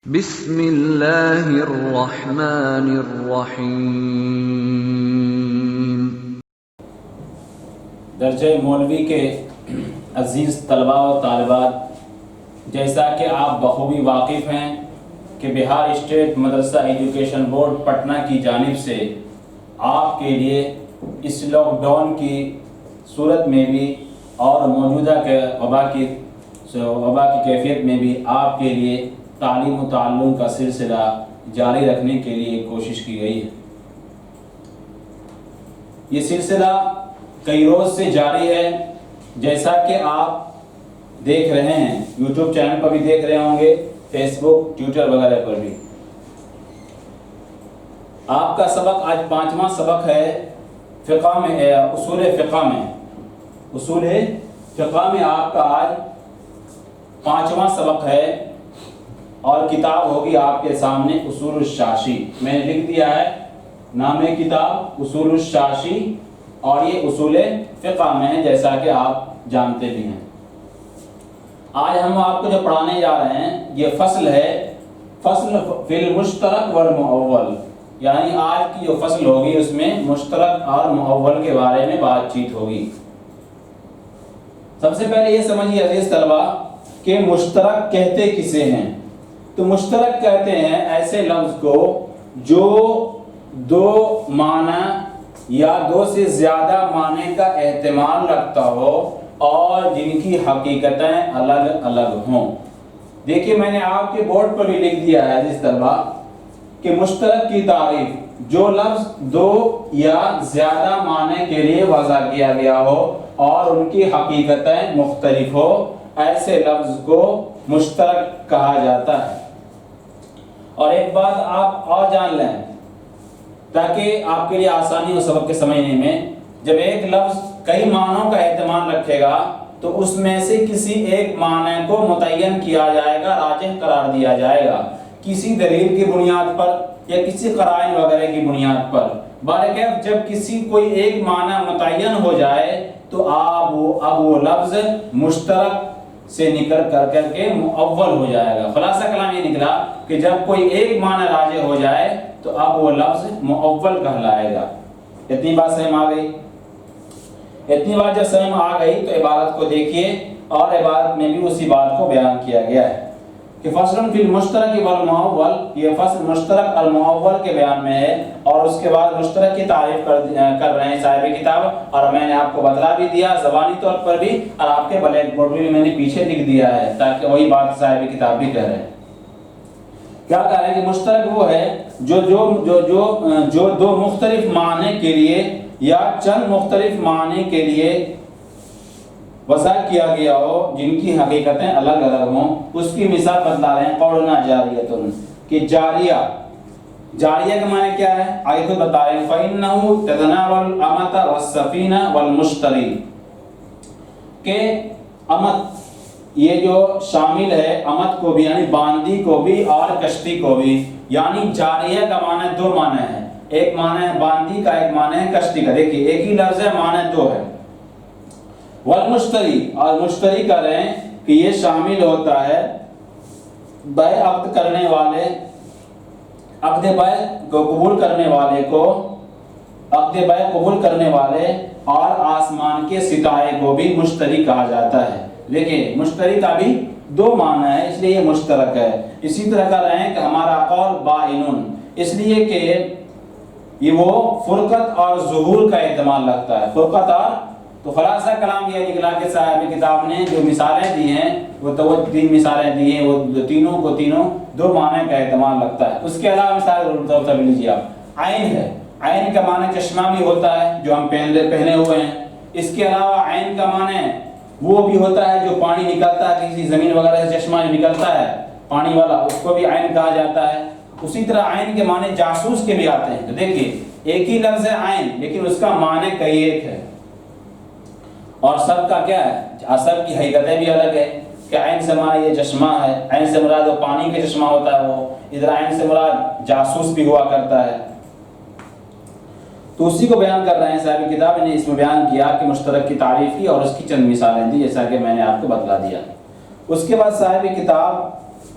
بسم اللہ الرحمن الرحیم۔ درجہ مولوی کے عزیز طلباء و طالبات، جیسا کہ آپ بخوبی واقف ہیں کہ بہار اسٹیٹ مدرسہ ایجوکیشن بورڈ پٹنہ کی جانب سے آپ کے لیے اس لاک ڈاؤن کی صورت میں بھی اور موجودہ وبا کی کیفیت میں بھی آپ کے لیے تعلیم و تعلم کا سلسلہ جاری رکھنے کے لیے کوشش کی گئی ہے۔ یہ سلسلہ کئی روز سے جاری ہے، جیسا کہ آپ دیکھ رہے ہیں، یوٹیوب چینل پر بھی دیکھ رہے ہوں گے، فیس بک، ٹویٹر وغیرہ پر بھی۔ آپ کا سبق آج 5واں سبق ہے فقہ میں، اصول فقہ میں۔ اصول فقہ میں آپ کا آج 5واں سبق ہے اور کتاب ہوگی آپ کے سامنے اصول الشاشی۔ میں نے لکھ دیا ہے نام کتاب اصول الشاشی، اور یہ اصول فقہ میں ہے، جیسا کہ آپ جانتے بھی ہیں۔ آج ہم آپ کو جو پڑھانے جا رہے ہیں یہ فصل ہے، فصل فی المشترک والمؤول، یعنی آج کی جو فصل ہوگی اس میں مشترک اور مؤول کے بارے میں بات چیت ہوگی۔ سب سے پہلے یہ سمجھیے عزیز طلبہ کہ مشترک کہتے کسے ہیں؟ تو مشترک کہتے ہیں ایسے لفظ کو جو دو معنی یا دو سے زیادہ معنی کا احتمال رکھتا ہو اور جن کی حقیقتیں الگ الگ ہوں۔ دیکھیے میں نے آپ کے بورڈ پر بھی لکھ دیا ہے عزیز طلبہ کہ مشترک کی تعریف جو لفظ دو یا زیادہ معنی کے لیے وضع کیا گیا ہو اور ان کی حقیقتیں مختلف ہو، ایسے لفظ کو مشترک کہا جاتا ہے۔ اور ایک بات آپ اور جان لیں تاکہ آپ کے لیے آسانی ہو سبق کے سمجھنے میں، جب ایک لفظ کئی معنوں کا احتمال رکھے گا تو اس میں سے کسی ایک معنی کو متعین کیا جائے گا، راجح قرار دیا جائے گا، کسی دلیل کی بنیاد پر یا کسی قرائن وغیرہ کی بنیاد پر۔ بہرکیف جب کسی کوئی ایک معنی متعین ہو جائے تو اب وہ لفظ مشترک سے نکل کر کے مؤول ہو جائے گا۔ خلاصہ کلام یہ نکلا کہ جب کوئی ایک معنی راجح ہو جائے تو اب وہ لفظ مؤول کہلائے گا۔ اتنی بات سمجھ آ گئی؟ اتنی بات جب سمجھ آ گئی تو عبارت کو دیکھیے، اور عبارت میں بھی اسی بات کو بیان کیا گیا ہے کہ فصل فی المشترک والمؤول، یہ فصل مشترک المؤول کے بیان میں ہے، اور اس کے بعد مشترک کی تعریف کر رہے ہیں صاحب کتاب، اور میں نے آپ کو بتلا بھی دیا زبانی طور پر بھی، اور آپ کے بلیک بورڈ میں نے پیچھے لکھ دیا ہے تاکہ وہی بات صاحب کتاب بھی کہہ رہے ہیں۔ کیا کہہ رہے ہیں کہ مشترک وہ ہے جو دو مختلف معنی کے لیے یا چند مختلف معنی کے لیے وضع کیا گیا ہو، جن کی حقیقتیں الگ الگ ہوں۔ اس کی مثال بتلا رہے ہیں، قولنا جاریۃ، کہ جاریہ کا معنی کیا ہے؟ آگے خود بتا رہے ہیں، فإنه تتناول الأمة والسفینہ والمشتری، کہ امت یہ جو شامل ہے امت کو بھی، یعنی باندی کو بھی اور کشتی کو بھی۔ یعنی جاریہ کا معنی دو معنی ہے، ایک معنی ہے باندی کا، ایک معنی ہے کشتی کا۔ دیکھیے ایک ہی لفظ ہے، معنی دو ہے۔ والمشتری، اور مشتری کر رہے ہیں کہ یہ شامل ہوتا ہے بیع عقد کرنے والے، عقد بیع کو قبول کرنے والے کو، عقد بیع قبول کرنے والے اور آسمان کے ستارے کو بھی مشتری کہا جاتا ہے۔ دیکھیں مشتری کا بھی دو معنی ہے، اس لیے یہ مشترک ہے۔ اسی طرح کر رہے ہیں کہ ہمارا قول بائنٌ، اس لیے کہ یہ وہ فرقت اور ظہور کا احتمال رکھتا ہے، فرقت اور۔ تو خلاصہ کلام یہ نکلا کہ صاحب کتاب نے جو مثالیں دی ہیں وہ تو وہ تین مثالیں دی ہیں، وہ تینوں دو معنی کا احتمال رکھتا ہے۔ اس کے علاوہ مثال طور لیجیے آپ، عین ہے، عین کا معنی چشمہ بھی ہوتا ہے جو ہم پہنے ہوئے ہیں۔ اس کے علاوہ عین کا معنی وہ بھی ہوتا ہے جو پانی نکلتا ہے کسی زمین وغیرہ سے، چشمہ نکلتا ہے پانی والا، اس کو بھی عین کہا جاتا ہے۔ اسی طرح عین کے معنی جاسوس کے بھی آتے ہیں۔ تو دیکھیے ایک ہی لفظ ہے عین، لیکن اس کا معنی کئی ایک ہے، اور سب کا کیا ہے، سب کی حقیقتیں بھی الگ ہے۔ کہ عین سے مراد یہ چشمہ ہے، عین سے مراد وہ پانی کا چشمہ ہوتا ہے، وہ ادھر عین سے مراد جاسوس بھی ہوا کرتا ہے۔ تو اسی کو بیان کر رہے ہیں صاحب کتاب نے، اس میں بیان کیا کہ مشترک کی تعریف کی اور اس کی چند مثالیں دی، جیسا کہ میں نے آپ کو بتلا دیا۔ اس کے بعد صاحب کتاب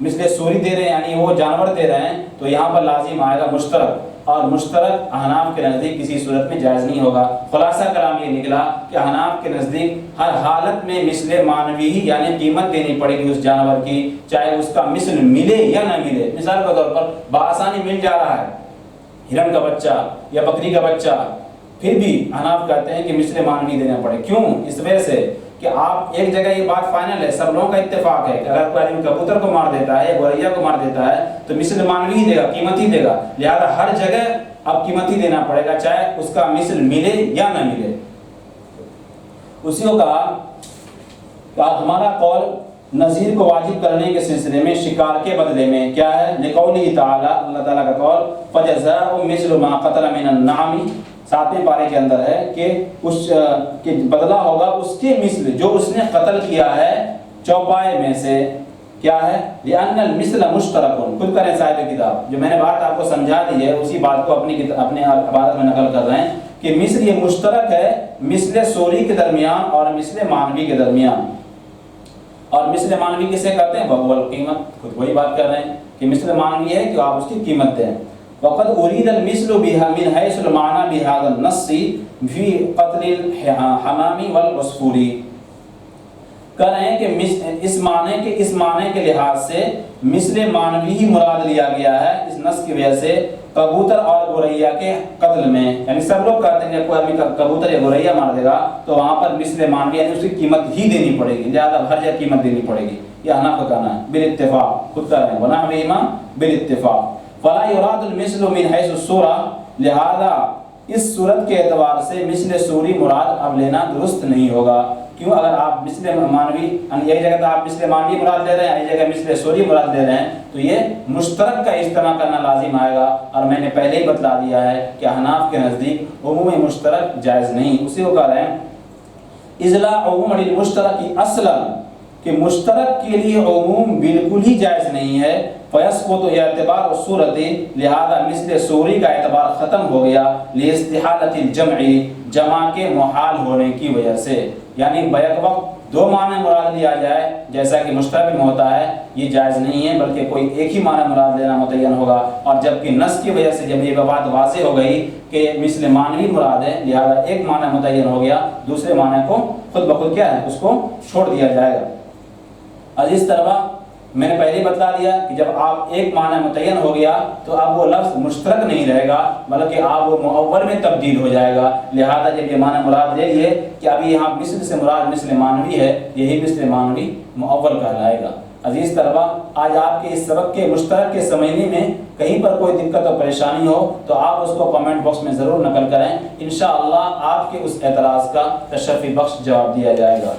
مثل سوری دے رہے ہیں یعنی وہ جانور دے رہے ہیں تو یہاں پر لازم آئے گا مشترک، اور مشترک احناف کے نزدیک کسی صورت میں جائز نہیں ہوگا۔ خلاصہ کلام یہ نکلا کہ احناف کے نزدیک ہر حالت میں مثل معنوی ہی یعنی قیمت دینی پڑے گی اس جانور کی، چاہے اس کا مثل ملے یا نہ ملے۔ مثال کے طور پر بآسانی مل جا رہا ہے ہرن کا بچہ یا بکری کا بچہ، پھر بھی احناف کہتے ہیں کہ مثل معنوی دینا پڑے۔ کیوں؟ اس وجہ سے کہ آپ ایک جگہ یہ بات فائنل ہے، سب لوگوں کا اتفاق ہے کہ اگر کوئی آدمی کبوتر کو مار دیتا ہے یا گوریا کو مار دیتا ہے تو مثل معنوی ہی دے گا، قیمت ہی دے گا، لہذا ہر جگہ اب قیمت ہی دینا پڑے گا چاہے اس کا مثل ملے یا نہ ملے۔ اسی کو کہا کہ ہمارا قول نذیر کو واجب کرنے کے سلسلے میں شکار کے بدلے میں کیا ہے؟ لقوله تعالی، اللہ تعالیٰ کا قول فجزاء مثل ما قتل من النعم، 7ویں پارے کے اندر ہے کہ اس کے بدلہ ہوگا اس کے مثل جو اس نے قتل کیا ہے چوپائے میں سے، کیا ہے؟ لأن المثل مشترک، خود کریں صاحب کتاب، جو میں نے بات آپ کو سمجھا دی ہے اسی بات کو اپنے عبارت میں نقل کر رہے ہیں کہ مثل یہ مشترک ہے مثل سوری کے درمیان اور مثل معنوی کے درمیان۔ اور مثل معنوی کسے کہتے ہیں؟ بہو القیمت، خود وہی بات کر رہے ہیں کہ مثل معنوی ہے کہ آپ اس کی قیمت دیں۔ وقد اريد المثل بها من حيث المعنى بهذا النص في قتل الحمام والعصفور، کہہ رہے ہیں کہ اس معنی کے لحاظ سے مثل معنوی ہی مراد لیا گیا ہے اس نص کی وجہ سے کبوتر اور گوریا کے قتل میں، یعنی سب لوگ کہتے ہیں کہ کوئی آدمی کبوتر یا گوریا مار دے گا تو وہاں پر مثل معنوی یعنی اس کی قیمت ہی دینی پڑے گی، لہذا ہر جگہ قیمت دینی پڑے گی، یہ احناف کا کہنا ہے بالاتفاق، خود کہہ رہے ہیں ونحوہما بالاتفاق۔ فلا يراد المثل من حيث الصورة، لہذا اس صورت کے اعتبار سے مثل سوری مراد اب لینا درست نہیں ہوگا۔ کیوں؟ اگر آپ مثل معنوی ایک جگہ تو آپ مثل معنوی مراد لے رہے ہیں، ایک جگہ مثل سوری مراد لے رہے ہیں تو یہ مشترک کا اجتماع کرنا لازم آئے گا، اور میں نے پہلے ہی بتلا دیا ہے کہ احناف کے نزدیک عموم مشترک جائز نہیں۔ اسی کو کہہ رہے ہیں اضلاع عموم المشترک اصلا، کہ مشترک کے لیے عموم بالکل ہی جائز نہیں ہے، فیسقط اعتبار الصورت، لہذا مثل سوری کا اعتبار ختم ہو گیا، لاستحالۃ الجمع، جمع کے محال ہونے کی وجہ سے، یعنی بیک وقت دو معنی مراد لیا جائے جیسا کہ مشترک میں ہوتا ہے یہ جائز نہیں ہے، بلکہ کوئی ایک ہی معنی مراد لینا متعین ہوگا۔ اور جبکہ نص کی وجہ سے جب یہ بات واضح ہو گئی کہ مثل معنوی مراد ہے لہذا ایک معنی متعین ہو گیا، دوسرے معنی کو خود بخود کیا ہے اس کو چھوڑ دیا جائے گا۔ عزیز طلبہ، میں نے پہلے بتلا دیا کہ جب آپ ایک معنی متعین ہو گیا تو اب وہ لفظ مشترک نہیں رہے گا بلکہ آپ وہ مؤول میں تبدیل ہو جائے گا، لہذا جب یہ معنی مراد لے لیے کہ ابھی یہاں مثل سے مراد مثل معنوی ہے، یہی مثل معنوی مؤول کہلائے گا۔ عزیز طلبہ، آج آپ کے اس سبق کے مشترک کے سمجھنے میں کہیں پر کوئی دقت اور پریشانی ہو تو آپ اس کو کامنٹ باکس میں ضرور نقل کریں، انشاءاللہ آپ کے اس اعتراض کا تشفی بخش جواب دیا جائے گا۔